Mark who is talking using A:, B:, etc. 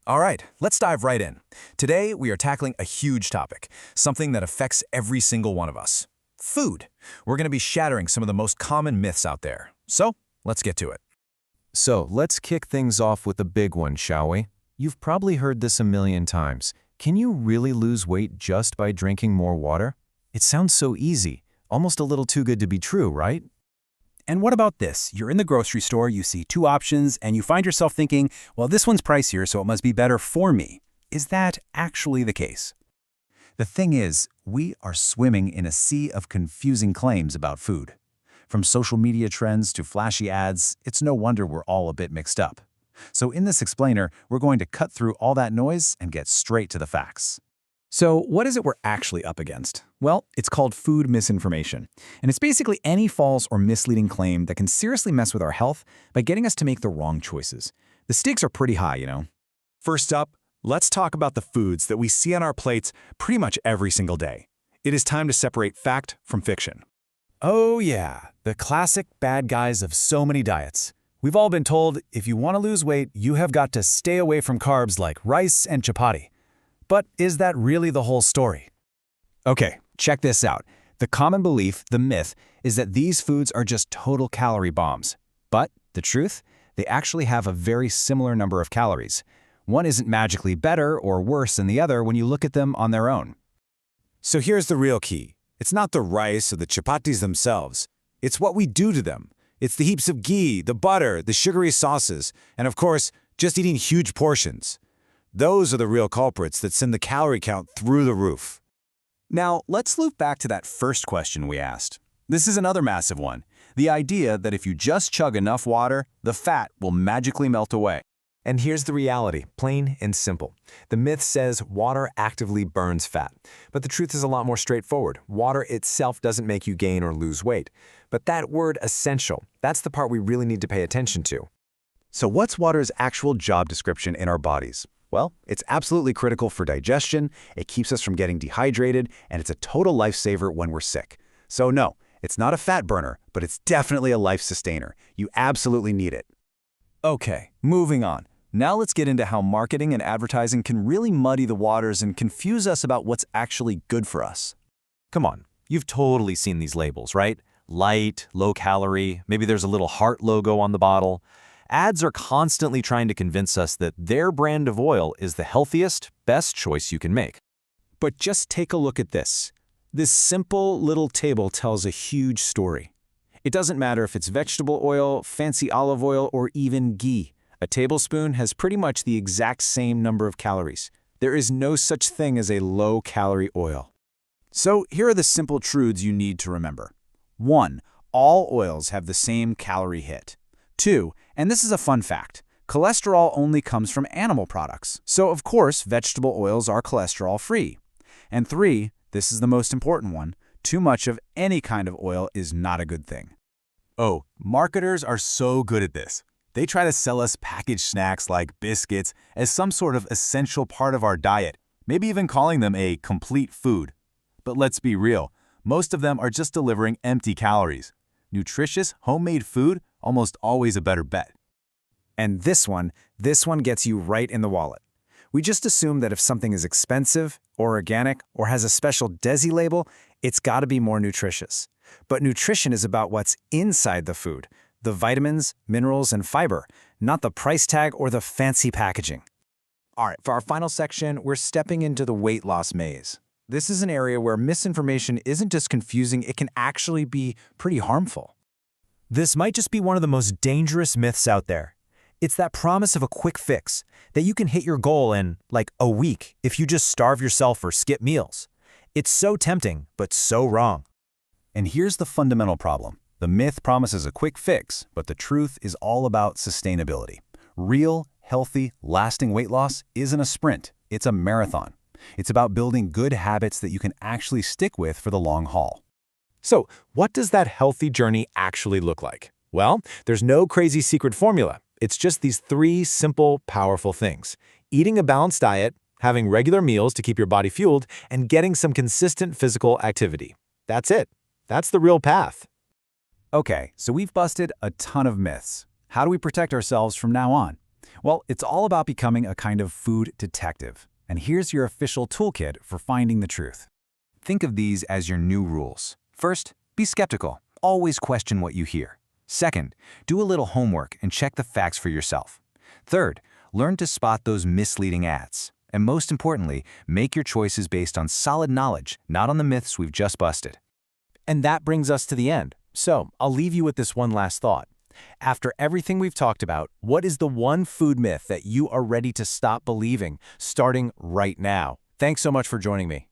A: All right, let's dive right in. Today, we are tackling a huge topic, something that affects every single one of us. Food. We're going to be shattering some of the most common myths out there. So, let's get to it.
B: So, let's kick things off with a big one, shall we? You've probably heard this a million times. Can you really lose weight just by drinking more water? It sounds so easy, almost a little too good to be true, right?
C: And what about this? You're in the grocery store, you see two options, and you find yourself thinking, well, this one's pricier, so it must be better for me. Is that actually the case?
D: The thing is, we are swimming in a sea of confusing claims about food. From social media trends to flashy ads, it's no wonder we're all a bit mixed up. So in this explainer, we're going to cut through all that noise and get straight to the facts.
C: So what is it we're actually up against? Well, it's called food misinformation. And it's basically any false or misleading claim that can seriously mess with our health by getting us to make the wrong choices. The stakes are pretty high, you know.
A: First up, let's talk about the foods that we see on our plates pretty much every single day. It is time to separate fact from fiction.
B: Oh yeah, the classic bad guys of so many diets. We've all been told if you want to lose weight, you have got to stay away from carbs like rice and chapati. But is that really the whole story?
C: Okay, check this out. The common belief, the myth, is that these foods are just total calorie bombs. But the truth? They actually have a very similar number of calories. One isn't magically better or worse than the other when you look at them on their own.
E: So here's the real key. It's not the rice or the chapatis themselves. It's what we do to them. It's the heaps of ghee, the butter, the sugary sauces, and of course, just eating huge portions. Those are the real culprits that send the calorie count through the roof.
D: Now, let's loop back to that first question we asked. This is another massive one. The idea that if you just chug enough water, the fat will magically melt away.
B: And here's the reality, plain and simple. The myth says water actively burns fat. But the truth is a lot more straightforward. Water itself doesn't make you gain or lose weight. But that word essential, that's the part we really need to pay attention to.
D: So what's water's actual job description in our bodies? Well, it's absolutely critical for digestion, it keeps us from getting dehydrated, and it's a total lifesaver when we're sick. So no, it's not a fat burner, but it's definitely a life sustainer. You absolutely need it.
A: Okay, moving on. Now let's get into how marketing and advertising can really muddy the waters and confuse us about what's actually good for us.
B: Come on, you've totally seen these labels, right? Light, low calorie, maybe there's a little heart logo on the bottle. Ads are constantly trying to convince us that their brand of oil is the healthiest, best choice you can make.
C: But just take a look at this. This simple little table tells a huge story. It doesn't matter if it's vegetable oil, fancy olive oil, or even ghee. A tablespoon has pretty much the exact same number of calories. There is no such thing as a low-calorie oil. So here are the simple truths you need to remember. 1. All oils have the same calorie hit. 2. And this is a fun fact, cholesterol only comes from animal products. So of course, vegetable oils are cholesterol-free. And 3, this is the most important one, too much of any kind of oil is not a good thing.
A: Oh, marketers are so good at this. They try to sell us packaged snacks like biscuits as some sort of essential part of our diet, maybe even calling them a complete food. But let's be real, most of them are just delivering empty calories. Nutritious, homemade food, almost always a better bet.
C: And this one gets you right in the wallet. We just assume that if something is expensive, or organic, or has a special DESI label, it's got to be more nutritious. But nutrition is about what's inside the food, the vitamins, minerals, and fiber, not the price tag or the fancy packaging. All right, for our final section, we're stepping into the weight loss maze. This is an area where misinformation isn't just confusing, it can actually be pretty harmful.
B: This might just be one of the most dangerous myths out there. It's that promise of a quick fix, that you can hit your goal in, like, a week if you just starve yourself or skip meals. It's so tempting, but so wrong.
D: And here's the fundamental problem. The myth promises a quick fix, but the truth is all about sustainability. Real, healthy, lasting weight loss isn't a sprint, it's a marathon. It's about building good habits that you can actually stick with for the long haul.
B: So, what does that healthy journey actually look like? Well, there's no crazy secret formula. It's just these 3 simple, powerful things. Eating a balanced diet, having regular meals to keep your body fueled, and getting some consistent physical activity. That's it. That's the real path.
D: Okay, so we've busted a ton of myths. How do we protect ourselves from now on? Well, it's all about becoming a kind of food detective. And here's your official toolkit for finding the truth. Think of these as your new rules. First, be skeptical. Always question what you hear. Second, do a little homework and check the facts for yourself. Third, learn to spot those misleading ads. And most importantly, make your choices based on solid knowledge, not on the myths we've just busted.
B: And that brings us to the end. So I'll leave you with this one last thought. After everything we've talked about, what is the one food myth that you are ready to stop believing, starting right now? Thanks so much for joining me.